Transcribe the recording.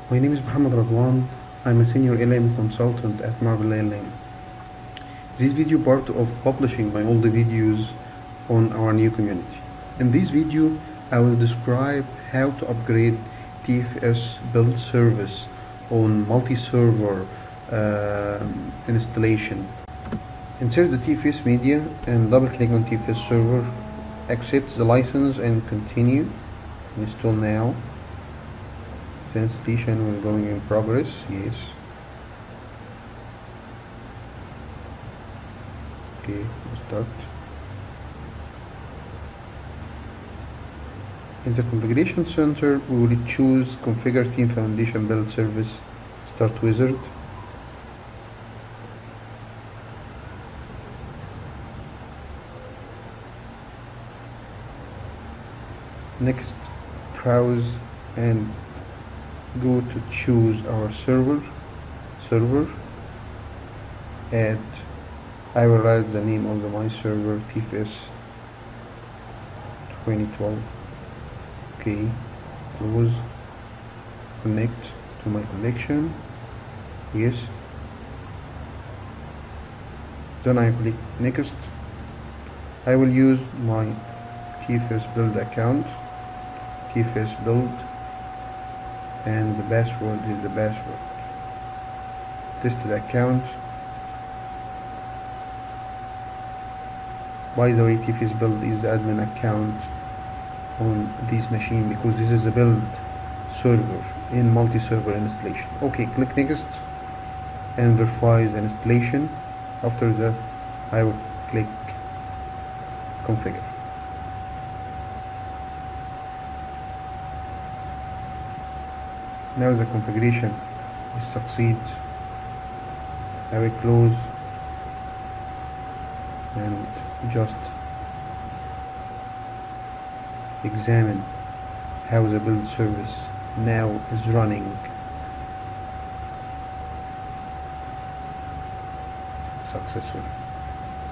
My name is Muhammad Radwan. I'm a senior LM consultant at Marvel LM. This video part of publishing my older videos on our new community. In this video, I will describe how to upgrade TFS build service on multi-server installation. Insert the TFS media and double-click on TFS server. Accept the license and continue. Install now. The installation will going in progress. Yes. Okay, start. In the configuration center, we will choose configure team foundation build service start wizard. Next, browse and go to choose our server. Add. I will write the name of my server TFS 2012. Okay, close. Connect to my connection. Yes. Then I click next. I will use my TFS build account. TFS build. And the password is the password. Tested account. By the way, TFS build is the admin account on this machine because this is a build server in multi-server installation. Okay, click next and verify the installation. After that, I will click configure. Now the configuration is succeed. I will close and just examine how the build service now is running successfully.